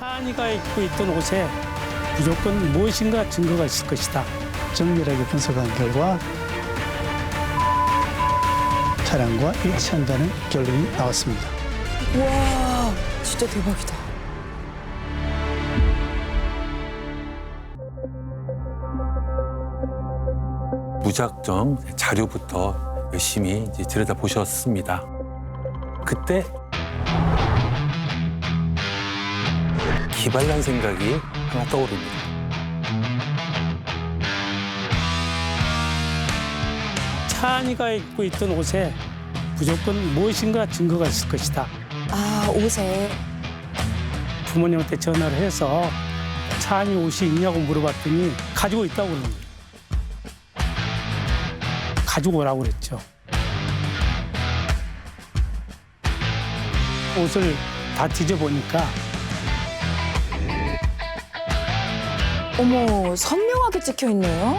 찬이가 입고 있던 옷에 무조건 무엇인가 증거가 있을 것이다. 정밀하게 분석한 결과 차량과 일치한다는 결론이 나왔습니다. 와, 진짜 대박이다. 무작정 자료부터 열심히 이제 들여다보셨습니다. 그때 기발한 생각이 하나 떠오릅니다. 찬이가 입고 있던 옷에 무조건 무엇인가 증거가 있을 것이다. 아, 옷에. 부모님한테 전화를 해서 찬이 옷이 있냐고 물어봤더니 가지고 있다고 그러는 거예요. 가지고 오라고 그랬죠. 옷을 다 뒤져보니까 어머, 선명하게 찍혀 있네요.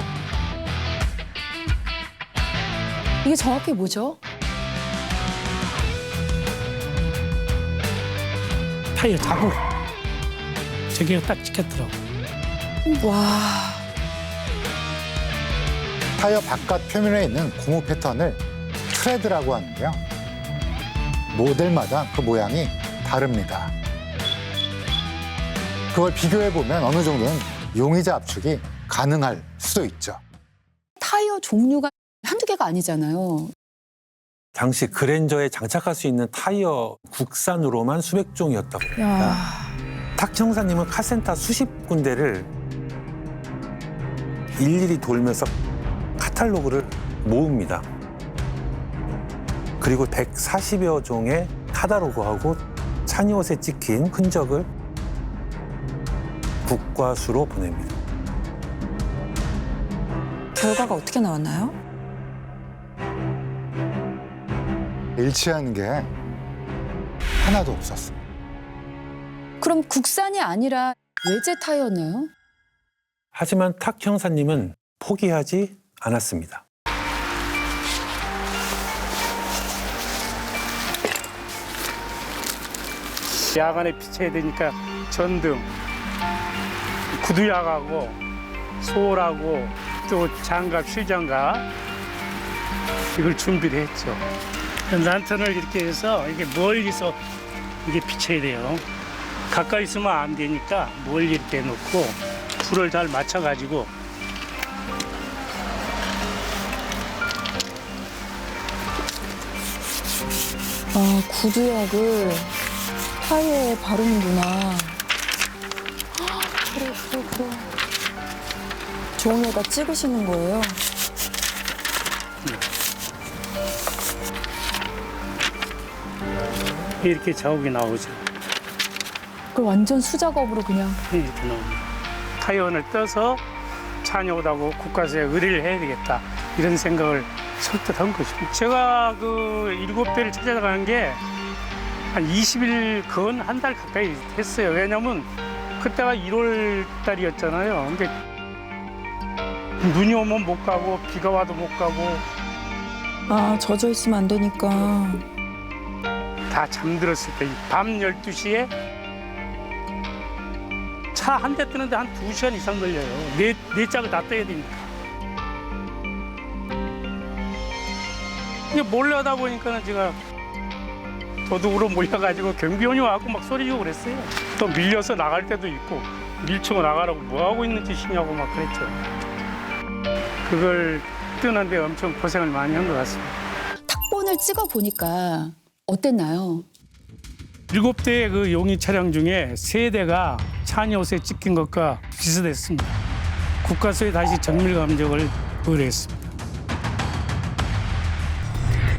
이게 정확히 뭐죠? 타이어 자국 저기가 딱 찍혔더라고. 와, 타이어 바깥 표면에 있는 고무 패턴을 트레드라고 하는데요. 모델마다 그 모양이 다릅니다. 그걸 비교해보면 어느 정도는 용의자 압축이 가능할 수도 있죠. 타이어 종류가 한두 개가 아니잖아요. 당시 그랜저에 장착할 수 있는 타이어 국산으로만 수백 종이었다고 합니다. 야, 탁 형사님은 카센터 수십 군데를 일일이 돌면서 카탈로그를 모읍니다. 그리고 140여 종의 카탈로그하고 찬이 옷에 찍힌 흔적을 국과수로 보냅니다. 결과가 어떻게 나왔나요? 일치하는 게 하나도 없었습니다. 그럼 국산이 아니라 외제 타이어였나요? 하지만 탁 형사님은 포기하지 않았습니다. 야간에 비춰야 되니까 전등, 구두약하고 소라고 또 장갑, 실장갑 이걸 준비를 했죠. 란턴을 이렇게 해서 이게 멀리서 이게 비춰야 돼요. 가까이 있으면 안 되니까 멀리 이렇게 놓고 불을 잘 맞춰가지고 아, 구두약을 타이어에 바르는구나. 그래. 종이에다 찍으시는 거예요? 이렇게 자국이 나오죠. 그걸 완전 수작업으로 그냥. 이렇게 나옵니다. 타이어를 떠서 찬이오다고 국가서에 의뢰를 해야 되겠다 이런 생각을 선뜻 한 거죠. 제가 그 7대를 찾아가는 게 한 20일 건 한 달 가까이 됐어요. 왜냐면 그때가 1월 달이었잖아요. 근데 눈이 오면 못 가고 비가 와도 못 가고 아, 젖어 있으면 안 되니까. 다 잠들었을 때 밤 12시에 차 한 대 뜨는데 한 2시간 이상 걸려요. 네 짝을 다 떠야 되니까. 이게 몰래 하다 보니까는 제가 도둑으로 몰려가지고 경비원이 와갖고 막 소리 지고 그랬어요. 또 밀려서 나갈 때도 있고 밀치고 나가라고 뭐 하고 있는 짓이냐고 막 그랬죠. 그걸 뜨는데 엄청 고생을 많이 한 것 같습니다. 탁본을 찍어 보니까 어땠나요? 7대의 그 용의 차량 중에 3대가 찬이 옷에 찍힌 것과 비슷했습니다. 국가서에 다시 정밀 감정을 의뢰했습니다.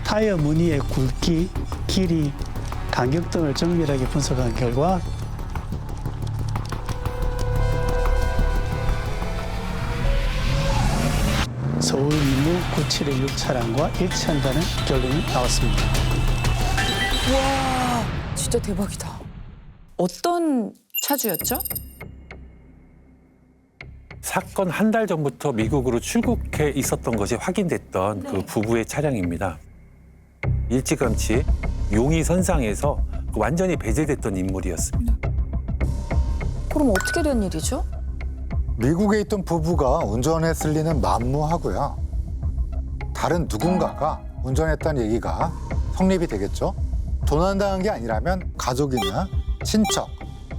타이어 무늬의 굵기, 길이, 간격 등을 정밀하게 분석한 결과 서울 임무 9716 차량과 일치한다는 결론이 나왔습니다. 와, 진짜 대박이다. 어떤 차주였죠? 사건 한 달 전부터 미국으로 출국해 있었던 것이 확인됐던 그 부부의 차량입니다. 일찌감치 용의 선상에서 완전히 배제됐던 인물이었습니다. 그럼 어떻게 된 일이죠? 미국에 있던 부부가 운전했을 리는 만무하고요. 다른 누군가가 운전했다는 얘기가 성립이 되겠죠. 도난당한 게 아니라면 가족이나 친척,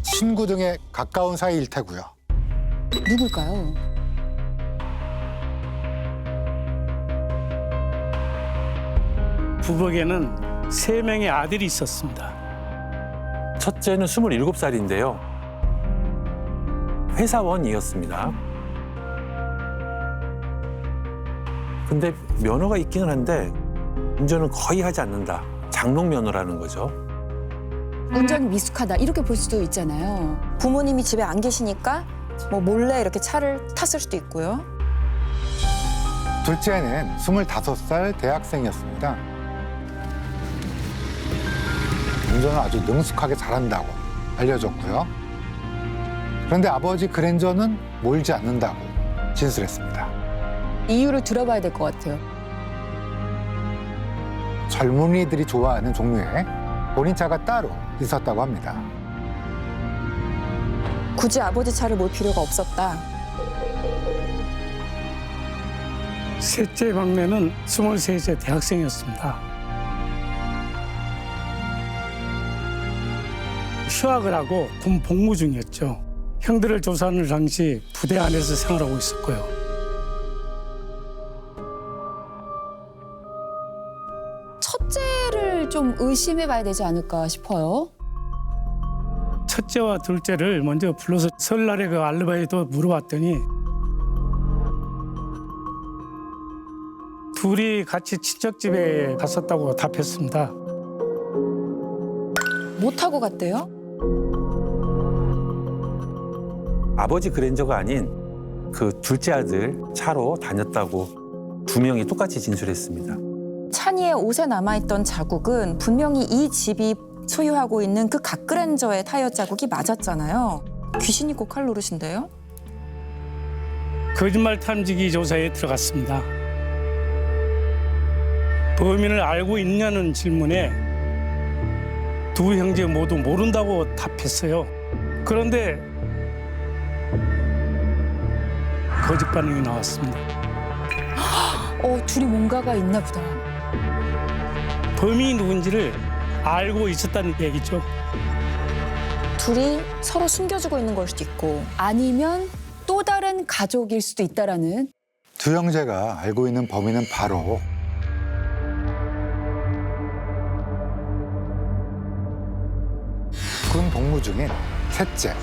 친구 등의 가까운 사이일 테고요. 누굴까요? 부부에게는 3명의 아들이 있었습니다. 첫째는 27살인데요. 회사원이었습니다. 근데 면허가 있기는 한데 운전은 거의 하지 않는다. 장롱 면허라는 거죠. 운전이 미숙하다 이렇게 볼 수도 있잖아요. 부모님이 집에 안 계시니까 뭐 몰래 이렇게 차를 탔을 수도 있고요. 둘째는 25살 대학생이었습니다. 운전을 아주 능숙하게 잘한다고 알려졌고요. 그런데 아버지 그랜저는 몰지 않는다고 진술했습니다. 이유를 들어봐야 될 것 같아요. 젊은이들이 좋아하는 종류의 본인 차가 따로 있었다고 합니다. 굳이 아버지 차를 몰 필요가 없었다. 셋째 막내는 23세 대학생이었습니다. 휴학을 하고 군 복무 중이었죠. 형들을 조사하는 당시 부대 안에서 생활하고 있었고요. 첫째를 좀 의심해봐야 되지 않을까 싶어요. 첫째와 둘째를 먼저 불러서 설날에 그 알르바이트 물어봤더니 둘이 같이 친척집에 갔었다고 답했습니다. 못 타고 갔대요? 아버지 그랜저가 아닌 그 둘째 아들 차로 다녔다고 2명이 똑같이 진술했습니다. 찬이의 옷에 남아있던 자국은 분명히 이 집이 소유하고 있는 그 갓그랜저의 타이어 자국이 맞았잖아요. 귀신이 꼭 할 노릇인데요? 거짓말 탐지기 조사에 들어갔습니다. 범인을 알고 있냐는 질문에 두 형제 모두 모른다고 답했어요. 그런데 거짓 반응이 나왔습니다. 둘이 뭔가가 있나 보다. 범인이 누군지를 알고 있었다는 얘기죠. 둘이 서로 숨겨주고 있는 걸 수도 있고. 아니면 또 다른 가족일 수도 있다라는. 두 형제가 알고 있는 범인은 바로 군 복무 중인 셋째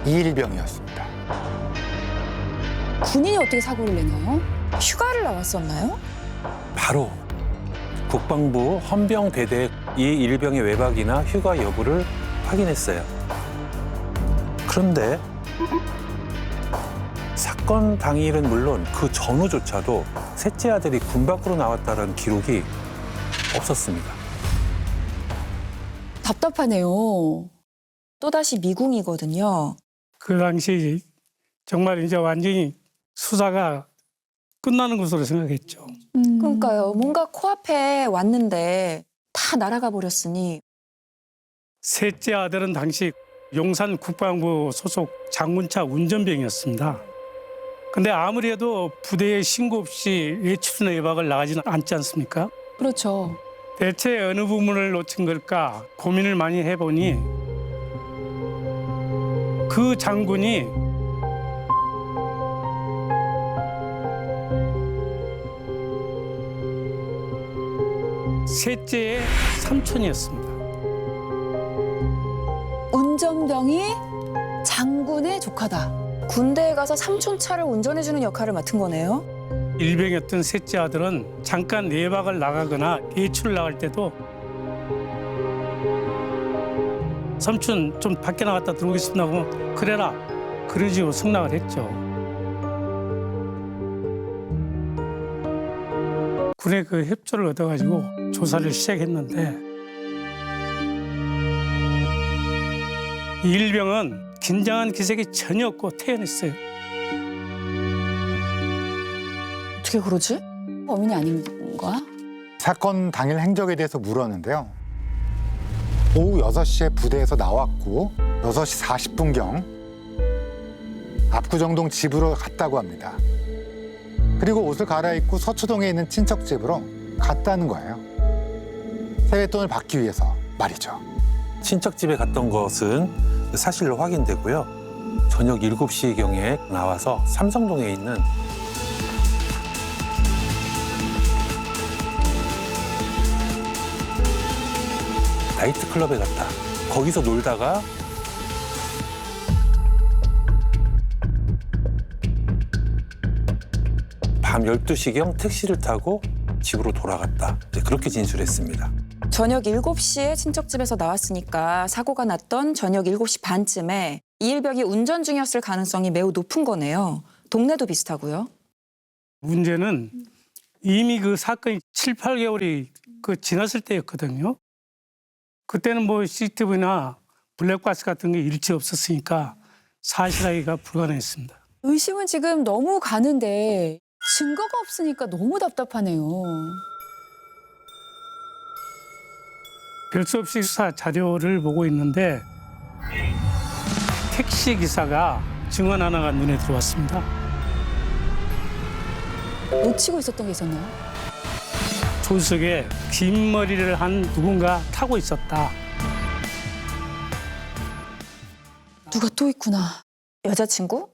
이일병이었습니다. 군인이 어떻게 사고를 내나요? 휴가를 나왔었나요? 바로 국방부 헌병대대 이 일병의 외박이나 휴가 여부를 확인했어요. 그런데 사건 당일은 물론 그 전후조차도 셋째 아들이 군 밖으로 나왔다는 기록이 없었습니다. 답답하네요. 또다시 미궁이거든요. 그 당시 정말 이제 완전히 수사가 끝나는 것으로 생각했죠. 그러니까요. 뭔가 코앞에 왔는데 다 날아가 버렸으니. 셋째 아들은 당시 용산 국방부 소속 장군차 운전병이었습니다. 근데 아무래도 부대에 신고 없이 외출이나 외박을 나가지는 않지 않습니까? 그렇죠. 대체 어느 부분을 놓친 걸까 고민을 많이 해보니 그 장군이 셋째의 삼촌이었습니다. 운전병이 장군의 조카다. 군대에 가서 삼촌 차를 운전해주는 역할을 맡은 거네요. 일병이었던 셋째 아들은 잠깐 외박을 나가거나 외출을 나갈 때도 삼촌 좀 밖에 나갔다 들어오겠습니다 하고 그래라 그러지요 승낙을 했죠. 군의 그 협조를 얻어가지고 조사를 시작했는데 이 일병은 긴장한 기색이 전혀 없고 태연했어요. 어떻게 그러지? 범인이 아닌가? 사건 당일 행적에 대해서 물었는데요. 오후 6시에 부대에서 나왔고 6시 40분경 압구정동 집으로 갔다고 합니다. 그리고 옷을 갈아입고 서초동에 있는 친척 집으로 갔다는 거예요. 세뱃돈을 받기 위해서 말이죠. 친척 집에 갔던 것은 사실로 확인되고요. 저녁 7시경에 나와서 삼성동에 있는 나이트클럽에 갔다. 거기서 놀다가 밤 12시경 택시를 타고 집으로 돌아갔다. 그렇게 진술했습니다. 저녁 7시에 친척집에서 나왔으니까 사고가 났던 저녁 7시 반쯤에 이일벽이 운전 중이었을 가능성이 매우 높은 거네요. 동네도 비슷하고요. 문제는 이미 그 사건이 7, 8개월이 지났을 때였거든요. 그때는 뭐 CCTV나 블랙박스 같은 게 일체 없었으니까 사실하기가 불가능했습니다. 의심은 지금 너무 가는데 증거가 없으니까 너무 답답하네요. 별 수 없이 수사 자료를 보고 있는데 택시 기사가 증언 하나가 눈에 들어왔습니다. 놓치고 있었던 게 있었나요? 조수석에 긴 머리를 한 누군가 타고 있었다. 누가 또 있구나. 여자친구?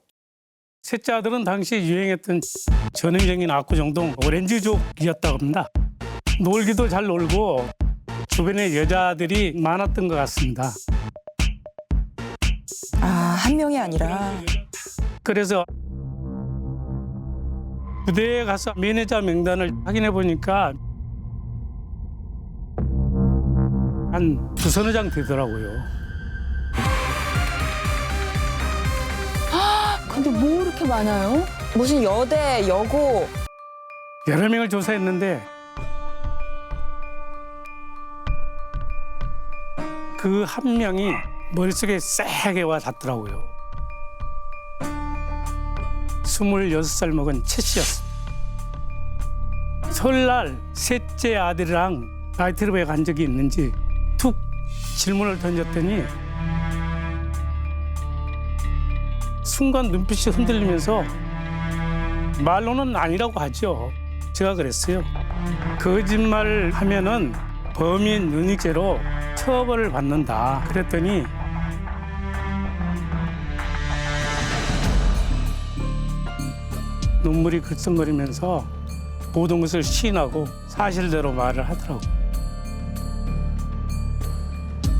셋째 아들은 당시 유행했던 전형적인 압구정동 오렌지족이었다고 합니다. 놀기도 잘 놀고 주변에 여자들이 많았던 것 같습니다. 아, 한 명이 아니라. 그래서 부대에 가서 매니저 명단을 확인해 보니까 한 2서너 장 되더라고요. 근데 뭐 이렇게 많아요? 무슨 여대, 여고. 여러 명을 조사했는데 그 한 명이 머릿속에 세게 와 닿더라고요. 26살 먹은 최 씨였습니다. 설날 셋째 아들이랑 나이트클럽에 간 적이 있는지 툭 질문을 던졌더니 순간 눈빛이 흔들리면서 말로는 아니라고 하죠. 제가 그랬어요. 거짓말을 하면은 범인 은닉죄로 처벌을 받는다. 그랬더니 눈물이 글썽거리면서 모든 것을 시인하고 사실대로 말을 하더라고요.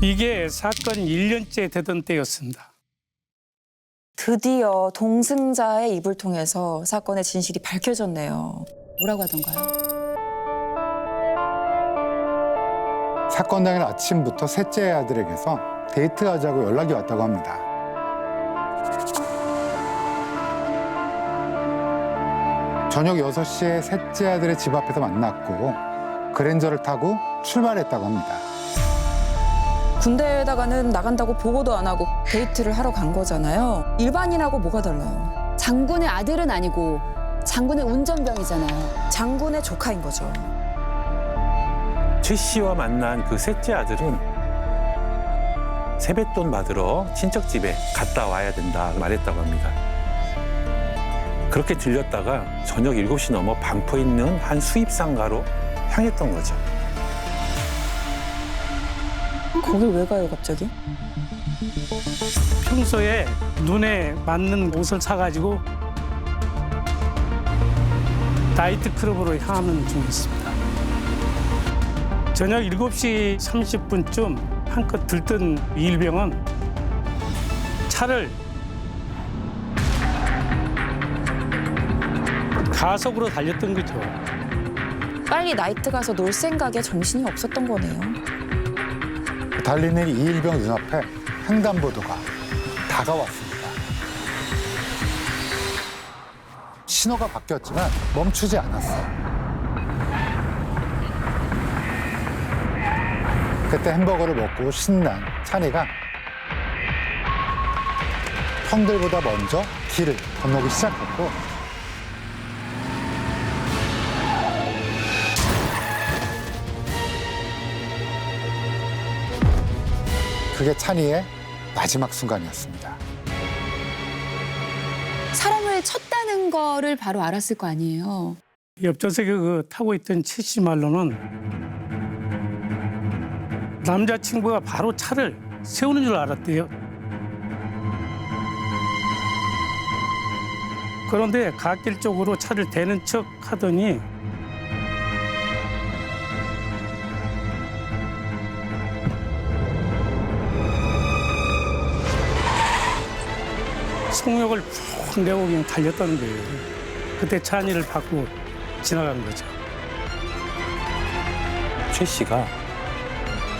이게 사건 1년째 되던 때였습니다. 드디어 동승자의 입을 통해서 사건의 진실이 밝혀졌네요. 뭐라고 하던가요? 사건 당일 아침부터 셋째 아들에게서 데이트하자고 연락이 왔다고 합니다. 저녁 6시에 셋째 아들의 집 앞에서 만났고 그랜저를 타고 출발했다고 합니다. 군대에다가는 나간다고 보고도 안 하고 데이트를 하러 간 거잖아요. 일반인하고 뭐가 달라요? 장군의 아들은 아니고 장군의 운전병이잖아요. 장군의 조카인 거죠. 최 씨와 만난 그 셋째 아들은 세뱃돈 받으러 친척 집에 갔다 와야 된다 말했다고 합니다. 그렇게 들렸다가 저녁 7시 넘어 반포에 있는 한 수입상가로 향했던 거죠. 거길 왜 가요, 갑자기? 평소에 눈에 맞는 옷을 사가지고 나이트클럽으로 향하는 중이었습니다. 저녁 7시 30분쯤 한껏 들뜬 이일병은 차를 가속으로 달렸던 거죠. 빨리 나이트 가서 놀 생각에 정신이 없었던 거네요. 달리는 이일병 눈앞에 횡단보도가 다가왔습니다. 신호가 바뀌었지만 멈추지 않았어요. 그때 햄버거를 먹고 신난 찬이가 형들보다 먼저 길을 건너기 시작했고 그게 찬이의 마지막 순간이었습니다. 사람을 쳤다는 거를 바로 알았을 거 아니에요. 옆좌석에 타고 있던 최 씨 말로는 남자친구가 바로 차를 세우는 줄 알았대요. 그런데 갓길 쪽으로 차를 대는 척 하더니 속력을 푹 내고 그냥 달렸다는 거예요. 그때 차 안일을 받고 지나간 거죠. 최 씨가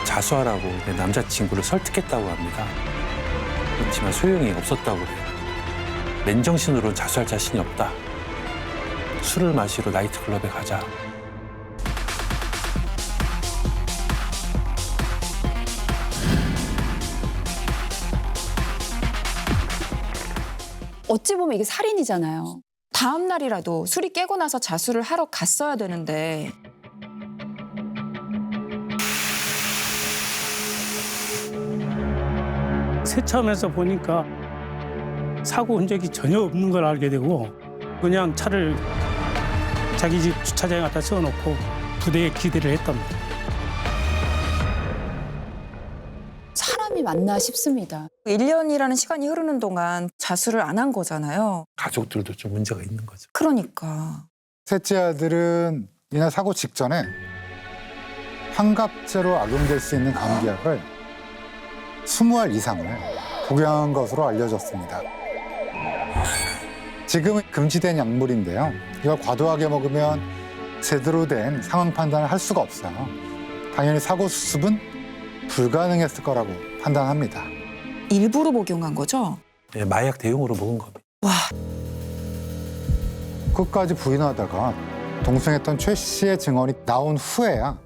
자수하라고 내 남자친구를 설득했다고 합니다. 그렇지만 소용이 없었다고 해요. 맨정신으로는 자수할 자신이 없다. 술을 마시러 나이트클럽에 가자. 어찌 보면 이게 살인이잖아요. 다음 날이라도 술이 깨고 나서 자수를 하러 갔어야 되는데 세차하면서 보니까 사고 흔적이 전혀 없는 걸 알게 되고 그냥 차를 자기 집 주차장에 갖다 세워놓고 부대에 기대를 했답니다. 사람이 맞나 싶습니다. 1년이라는 시간이 흐르는 동안 자수를 안 한 거잖아요. 가족들도 좀 문제가 있는 거죠. 그러니까. 셋째 아들은 이날 사고 직전에 환갑제로 악용될 수 있는 감기약을 20알 이상을 복용한 것으로 알려졌습니다. 지금은 금지된 약물인데요. 이걸 과도하게 먹으면 제대로 된 상황 판단을 할 수가 없어요. 당연히 사고 수습은 불가능했을 거라고 판단합니다. 일부러 복용한 거죠? 예, 마약 대용으로 먹은 겁니다. 끝까지 부인하다가 동승했던 최 씨의 증언이 나온 후에야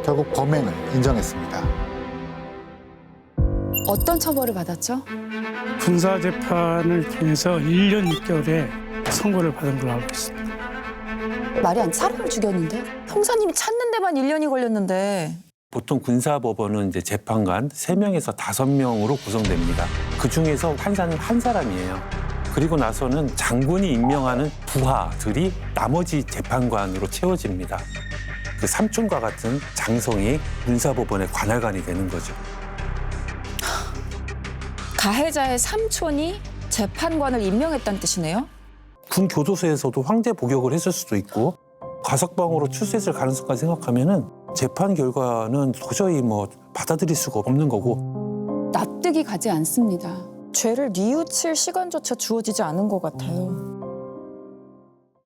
결국 범행을 인정했습니다. 어떤 처벌을 받았죠? 군사 재판을 통해서 1년 6개월의 선고를 받은 걸로 알고 있습니다. 말이 안 사람을 죽였는데? 형사님이 찾는 데만 1년이 걸렸는데 보통 군사법원은 이제 재판관 3명에서 5명으로 구성됩니다. 그 중에서 판사는 한 사람이에요. 그리고 나서는 장군이 임명하는 부하들이 나머지 재판관으로 채워집니다. 그 삼촌과 같은 장성이 군사법원의 관할관이 되는 거죠. 가해자의 삼촌이 재판관을 임명했다는 뜻이네요? 군 교도소에서도 황제 복역을 했을 수도 있고 가석방으로 출소했을 가능성까지 생각하면은 재판 결과는 도저히 받아들일 수가 없는 거고 납득이 가지 않습니다. 죄를 뉘우칠 시간조차 주어지지 않은 것 같아요.